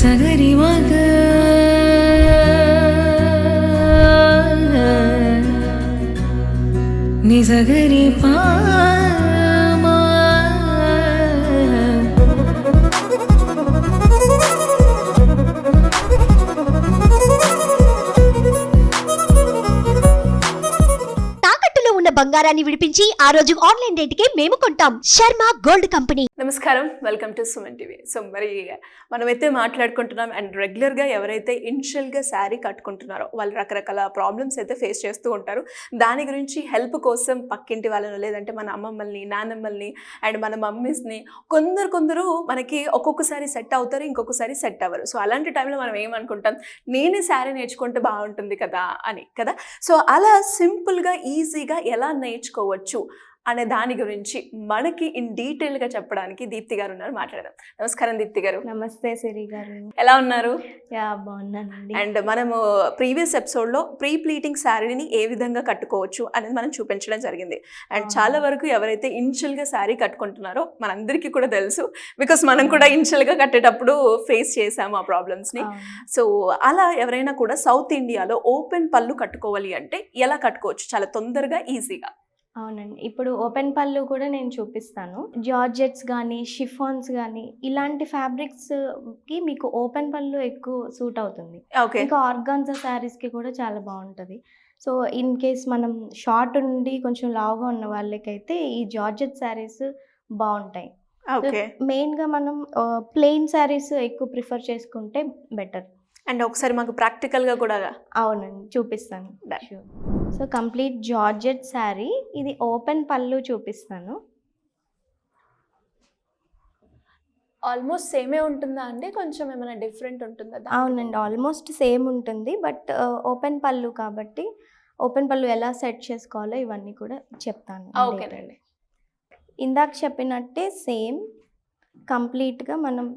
సగరి మగ ని సగరి పా బంగారాన్ని విడిపించి ఆ రోజు ఆన్లైన్ రేటుకే మేము కొంటాం. Sharma gold company. నమస్కారం, welcome to Suman TV. So మరి మనమైతే మాట్లాడుకుంటున్నాం అండ్ రెగ్యులర్గా ఎవరైతే ఇనిషియల్గా శారీ కట్టుకుంటున్నారో వాళ్ళు రకరకాల ప్రాబ్లమ్స్ అయితే ఫేస్ చేస్తూ ఉంటారు. దాని గురించి హెల్ప్ కోసం పక్కింటి వాళ్ళను లేదంటే మన అమ్మమ్మల్ని, నానమ్మల్ని అండ్ మన మమ్మీస్ని కొందరు మనకి ఒక్కొక్కసారి సెట్ అవుతారు, ఇంకొకసారి సెట్ అవ్వరు. సో అలాంటి టైంలో మనం ఏమనుకుంటాం, నేనే శారీ నేర్చుకుంటే బాగుంటుంది కదా అని కదా. సో అలా సింపుల్గా ఈజీగా ఎలా నేర్చుకోవచ్చు అనే దాని గురించి మనకి ఇన్ డీటెయిల్గా చెప్పడానికి దీప్తి గారు ఉన్నారు. మాట్లాడదాం. నమస్కారం దీప్తి గారు. నమస్తే సిరి గారు, ఎలా ఉన్నారు? బాగున్నానండి. అండ్ మనము ప్రీవియస్ ఎపిసోడ్లో ప్రీ ప్లీటింగ్ శారీని ఏ విధంగా కట్టుకోవచ్చు అనేది మనం చూపించడం జరిగింది. అండ్ చాలా వరకు ఎవరైతే ఇనిషియల్గా శారీ కట్టుకుంటున్నారో మనందరికీ కూడా తెలుసు, బికాస్ మనం కూడా ఇనిషియల్గా కట్టేటప్పుడు ఫేస్ చేసాము ఆ ప్రాబ్లమ్స్ని. సో అలా ఎవరైనా కూడా సౌత్ ఇండియాలో ఓపెన్ పళ్ళు కట్టుకోవాలి అంటే ఎలా కట్టుకోవచ్చు చాలా తొందరగా, ఈజీగా? అవునండి, ఇప్పుడు ఓపెన్ పళ్ళు కూడా నేను చూపిస్తాను. జార్జెట్స్ కానీ, షిఫాన్స్ కానీ ఇలాంటి ఫ్యాబ్రిక్స్కి మీకు ఓపెన్ పళ్ళు ఎక్కువ సూట్ అవుతుంది. ఇంకా ఆర్గాన్జా శారీస్కి కూడా చాలా బాగుంటుంది. సో ఇన్ కేస్ మనం షార్ట్ నుండి కొంచెం లావుగా ఉన్న వాళ్ళకైతే ఈ జార్జెట్ శారీస్ బాగుంటాయి. మెయిన్గా మనం ప్లెయిన్ శారీస్ ఎక్కువ ప్రిఫర్ చేసుకుంటే బెటర్. అండ్ ఒకసారి మాకు ప్రాక్టికల్గా కూడా. అవునండి, చూపిస్తాను. సో కంప్లీట్ జార్జెట్ శారీ, ఇది ఓపెన్ పళ్ళు చూపిస్తాను. ఆల్మోస్ట్ సేమే ఉంటుందా అండి, కొంచెం ఏమైనా డిఫరెంట్ ఉంటుందా? అవునండి, ఆల్మోస్ట్ సేమ్ ఉంటుంది. బట్ ఓపెన్ పళ్ళు కాబట్టి ఓపెన్ పళ్ళు ఎలా సెట్ చేసుకోవాలో ఇవన్నీ కూడా చెప్తాను. ఓకేనండి. ఇందాక చెప్పినట్టే సేమ్ కంప్లీట్గా మనం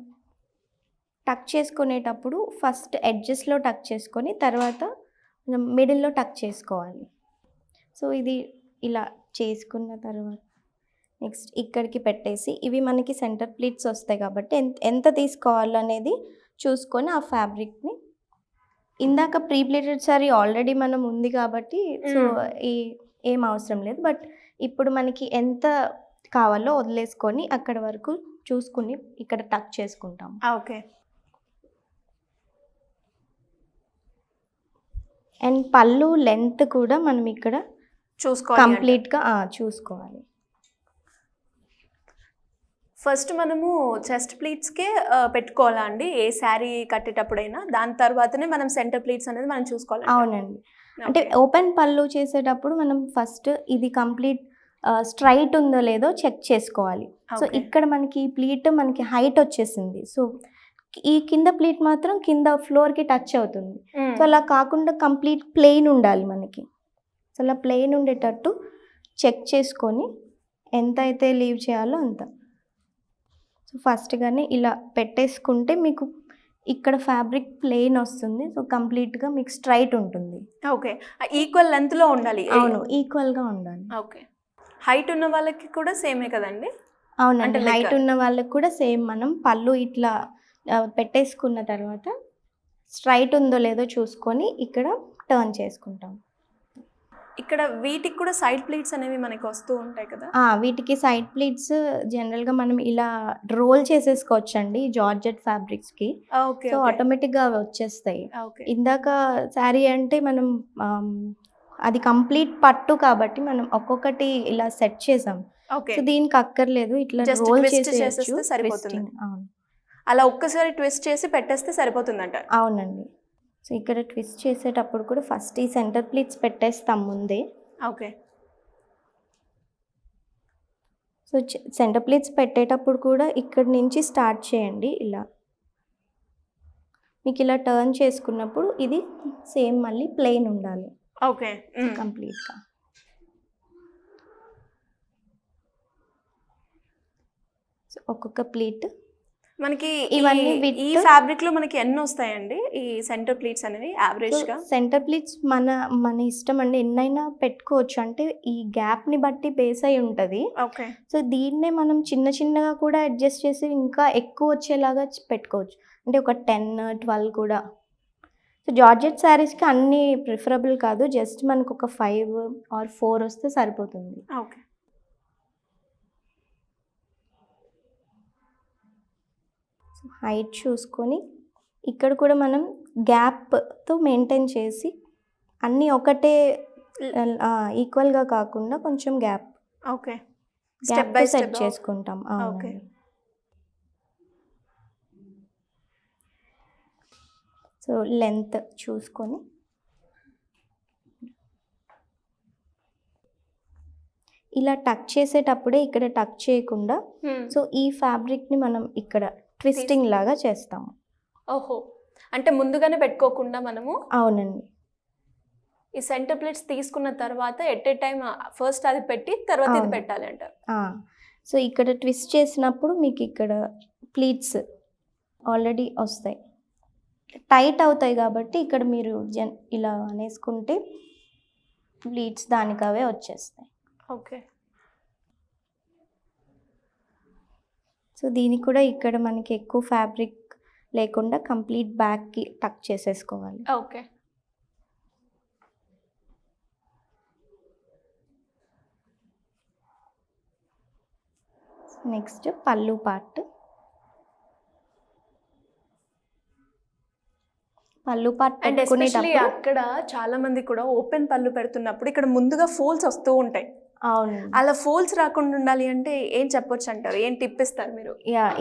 టక్ చేసుకునేటప్పుడు ఫస్ట్ ఎడ్జెస్లో టక్ చేసుకొని తర్వాత మిడిల్లో టక్ చేసుకోవాలి. సో ఇది ఇలా చేసుకున్న తర్వాత నెక్స్ట్ ఇక్కడికి పెట్టేసి, ఇవి మనకి సెంటర్ ప్లీట్స్ వస్తాయి కాబట్టి ఎంత తీసుకోవాలో అనేది చూసుకొని ఆ ఫ్యాబ్రిక్ని, ఇందాక ప్రీ ప్లీటెడ్ సారీ ఆల్రెడీ మనం ఉంది కాబట్టి సో ఏం అవసరం లేదు. బట్ ఇప్పుడు మనకి ఎంత కావాలో వదిలేసుకొని అక్కడ వరకు చూసుకుని ఇక్కడ టక్ చేసుకుంటాం. ఓకే. అండ్ పళ్ళు లెంత్ కూడా మనం ఇక్కడ చూసుకోవాలి, కంప్లీట్గా చూసుకోవాలి. ఫస్ట్ మనము చెస్ట్ ప్లీట్స్కే పెట్టుకోవాలా అండి ఏ శారీ కట్టేటప్పుడైనా? దాని తర్వాతనే మనం సెంటర్ ప్లీట్స్ అనేది మనం చూసుకోవాలి. అవునండి, అంటే ఓపెన్ పళ్ళు చేసేటప్పుడు మనం ఫస్ట్ ఇది కంప్లీట్ స్ట్రైట్ ఉందో లేదో చెక్ చేసుకోవాలి. సో ఇక్కడ మనకి ఈ ప్లీట్ మనకి హైట్ వచ్చేసింది. సో ఈ కింద ప్లీట్ మాత్రం కింద ఫ్లోర్కి టచ్ అవుతుంది. సో అలా కాకుండా కంప్లీట్ ప్లెయిన్ ఉండాలి మనకి. సో అలా ప్లెయిన్ ఉండేటట్టు చెక్ చేసుకొని ఎంత అయితే లీవ్ చేయాలో అంత. సో ఫస్ట్గానే ఇలా పెట్టేసుకుంటే మీకు ఇక్కడ ఫ్యాబ్రిక్ ప్లెయిన్ వస్తుంది. సో కంప్లీట్గా మీకు స్ట్రైట్ ఉంటుంది. ఓకే, ఈక్వల్ లెంత్లో ఉండాలి. అవును, ఈక్వల్గా ఉండాలి. ఓకే. హైట్ ఉన్న వాళ్ళకి కూడా సేమే కదండి? అవునండి, హైట్ ఉన్న వాళ్ళకి కూడా సేమ్. మనం పళ్ళు ఇట్లా పెట్టేసుకున్న తర్వాత స్ట్రైట్ ఉందో లేదో చూసుకొని ఇక్కడ టర్న్ చేసుకుంటాం. ఇక్కడ వీటికి కూడా సైడ్ ప్లీట్స్ అనేవి మనకి వస్తూ ఉంటాయి కదా? వీటికి సైడ్ ప్లీట్స్ జనరల్గా మనం ఇలా రోల్ చేసేసుకోవచ్చు అండి జార్జెట్ ఫ్యాబ్రిక్స్కి. సో ఆటోమేటిక్గా అవి వచ్చేస్తాయి. ఇందాక శారీ అంటే మనం అది కంప్లీట్ పట్టు కాబట్టి మనం ఒక్కొక్కటి ఇలా సెట్ చేసాం. సో దీనికి అక్కర్లేదు, ఇట్లా రోల్ చేసేస్తే సరిపోతుంది. అవును, అలా ఒక్కసారి ట్విస్ట్ చేసి పెట్టేస్తే సరిపోతుందంట. అవునండి. సో ఇక్కడ ట్విస్ట్ చేసేటప్పుడు కూడా ఫస్ట్ ఈ సెంటర్ ప్లీట్స్ పెట్టేస్తాం ముందే. ఓకే. సో సెంటర్ ప్లీట్స్ పెట్టేటప్పుడు కూడా ఇక్కడ నుంచి స్టార్ట్ చేయండి. ఇలా మీకు ఇలా టర్న్ చేసుకున్నప్పుడు ఇది సేమ్ మళ్ళీ ప్లెయిన్ ఉండాలి. ఓకే, కంప్లీట్గా. సో ఒక్కొక్క ప్లీట్ మనకి ఇవన్నీ ఈ ఫ్యాబ్రిక్ లో మనకి ఎన్ని వస్తాయండి ఈ సెంటర్ ప్లీట్స్ అనేవి యావరేజ్ గా? సెంటర్ ప్లీట్స్ మన ఇష్టం అండి, ఎన్నైనా పెట్టుకోవచ్చు. అంటే ఈ గ్యాప్ ని బట్టి బేస్ అయి ఉంటది. ఓకే. సో దీన్నే మనం చిన్నగా కూడా అడ్జస్ట్ చేసి ఇంకా ఎక్కువ వచ్చేలాగా పెట్టుకోవచ్చు. అంటే ఒక 10-12 కూడా. సో జార్జెట్ శారీస్కి అన్నీ ప్రిఫరబుల్ కాదు, జస్ట్ మనకు ఒక 5 or 4 వస్తే సరిపోతుంది. ఓకే. సో హైట్ చూసుకొని ఇక్కడ కూడా మనం గ్యాప్తో మెయింటైన్ చేసి అన్నీ ఒకటే ఈక్వల్గా కాకుండా కొంచెం gap okay. Step by set step చేసుకుంటాం. ఓకే. సో లెంత్ చూసుకొని ఇలా టక్ చేసేటప్పుడే ఇక్కడ టక్ చేయకుండా సో ఈ ఫ్యాబ్రిక్ని మనం ఇక్కడ ట్విస్టింగ్ లాగా చేస్తాము. ఓహో, అంటే ముందుగానే పెట్టుకోకుండా మనము అవునండి. ఈ సెంటర్ ప్లేట్స్ తీసుకున్న తర్వాత ఎట్ ఏ టైం ఫస్ట్ అది పెట్టి తర్వాత ఇది పెట్టాలి అంటారు. సో ఇక్కడ ట్విస్ట్ చేసినప్పుడు మీకు ఇక్కడ ప్లీట్స్ ఆల్రెడీ వస్తాయి, టైట్ అవుతాయి కాబట్టి ఇక్కడ మీరు ఇలా అనేసుకుంటే ప్లీట్స్ దానికి అవే వచ్చేస్తాయి. ఓకే. సో దీనికి కూడా ఇక్కడ మనకి ఎక్కువ ఫ్యాబ్రిక్ లేకుండా కంప్లీట్ బ్యాక్కి టక్ చేసేసుకోవాలి. ఓకే. నెక్స్ట్ పళ్ళు పార్ట్. పళ్ళు పార్ట్ అండ్ ఎస్పెషల్లీ పెట్టుకునేటప్పుడు అక్కడ చాలా మంది కూడా ఓపెన్ పళ్ళు పెడుతున్నప్పుడు ఇక్కడ ముందుగా ఫోల్స్ వస్తూ ఉంటాయి. అవును, అలా ఫోల్స్ రాకుండా ఉండాలి అంటే ఏం చెప్పొచ్చు అంటారు, ఏం టిప్ ఇస్తారు మీరు?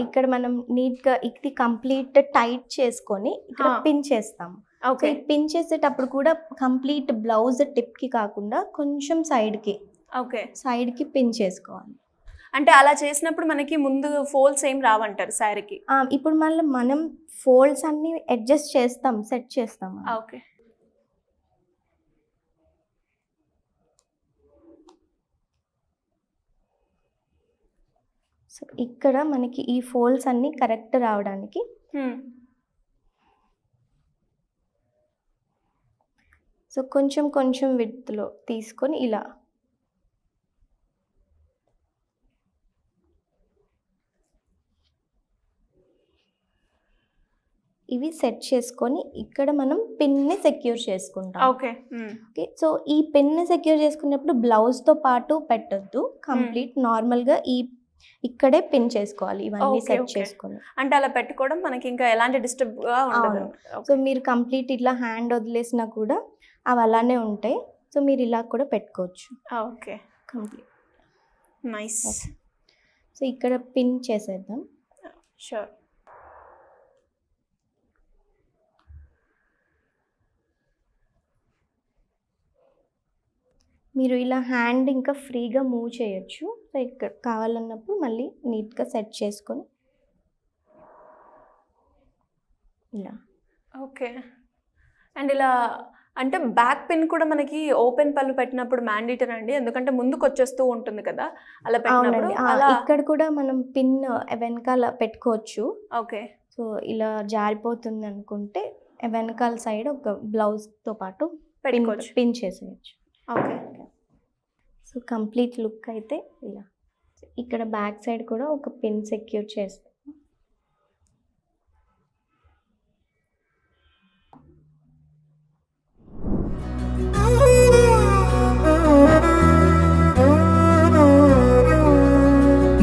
ఇక్కడ మనం నీట్గా ఇది కంప్లీట్ టైట్ చేసుకొని ఇక్కడ పిన్ చేస్తాము. ఓకే. పిన్ చేసేటప్పుడు కూడా కంప్లీట్ బ్లౌజ్ టిప్కి కాకుండా కొంచెం సైడ్కి పిన్ చేసుకోవాలి. అంటే అలా చేసినప్పుడు మనకి ముందు ఫోల్స్ ఏం రావంటారు శారీకి. ఇప్పుడు మళ్ళీ మనం ఫోల్డ్స్ అన్ని అడ్జస్ట్ చేస్తాం, సెట్ చేస్తాం. ఓకే. సో ఇక్కడ మనకి ఈ ఫోల్డ్స్ అన్ని కరెక్ట్ రావడానికి సో కొంచెం కొంచెం విడ్త్లో తీసుకొని ఇలా ఇవి సెట్ చేసుకొని ఇక్కడ మనం పిన్ని సెక్యూర్ చేసుకుంటాం. ఓకే. ఓకే. సో ఈ పిన్ని సెక్యూర్ చేసుకున్నప్పుడు బ్లౌజ్తో పాటు పెట్టొద్దు, కంప్లీట్ నార్మల్గా ఇక్కడే పిన్ చేసుకోవాలి ఇవన్నీ సెట్ చేసుకొని. అంటే అలా పెట్టుకోవడం మనకి ఇంకా ఎలాంటి డిస్టర్బ్గా ఉండదు. సో మీరు కంప్లీట్ ఇట్లా హ్యాండ్ వదిలేసినా కూడా అవి అలానే ఉంటాయి. సో మీరు ఇలా కూడా పెట్టుకోవచ్చు. ఓకే. Complete nice. సో ఇక్కడ పిన్ చేసేద్దాం. షూర్. మీరు ఇలా హ్యాండ్ ఇంకా ఫ్రీగా మూవ్ చేయొచ్చు. సో ఇక్కడ కావాలన్నప్పుడు మళ్ళీ నీట్గా సెట్ చేసుకొని ఇలా. ఓకే. అండ్ ఇలా అంటే బ్యాక్ పిన్ కూడా మనకి ఓపెన్ పళ్ళు పెట్టినప్పుడు మ్యాండేటరీ అండి, ఎందుకంటే ముందుకు వచ్చేస్తూ ఉంటుంది కదా అలా పెట్టినప్పుడు. అలా ఇక్కడ కూడా మనం పిన్ వెనకాల పెట్టుకోవచ్చు. ఓకే. సో ఇలా జారిపోతుంది అనుకుంటే వెనకాల సైడ్ ఒక బ్లౌజ్తో పాటు పెట్టుకోవచ్చు, పిన్ చేసేయచ్చు. ఓకే. సో కంప్లీట్ లుక్ అయితే ఇలా. ఇక్కడ బ్యాక్ సైడ్ కూడా ఒక పిన్ సెక్యూర్ చేస్తాం.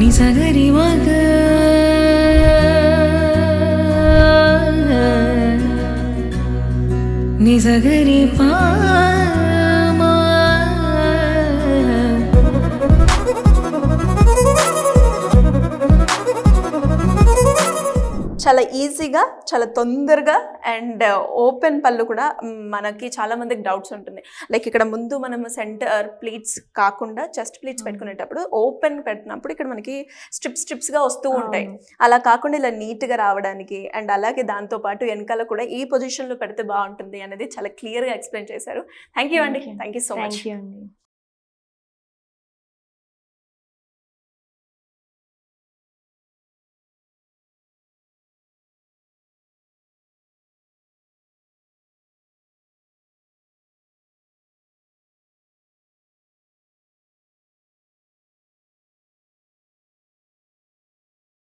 నిసగరి మగ నిసగరి పా చాలా ఈజీగా, చాలా తొందరగా అండ్ ఓపెన్ పళ్ళు కూడా మనకి చాలా మందికి డౌట్స్ ఉంటుంది. లైక్ ఇక్కడ ముందు మనం సెంటర్ ప్లీట్స్ కాకుండా చెస్ట్ ప్లీట్స్ పెట్టుకునేటప్పుడు ఓపెన్ పెట్టినప్పుడు ఇక్కడ మనకి స్ట్రిప్స్గా వస్తూ ఉంటాయి. అలా కాకుండా ఇలా నీట్గా రావడానికి అండ్ అలాగే దాంతోపాటు వెనకాల కూడా ఈ పొజిషన్లో పెడితే బాగుంటుంది అనేది చాలా క్లియర్గా ఎక్స్ప్లెయిన్ చేశారు. థ్యాంక్ యూ అండి. Thank you so much. Thank you అండి.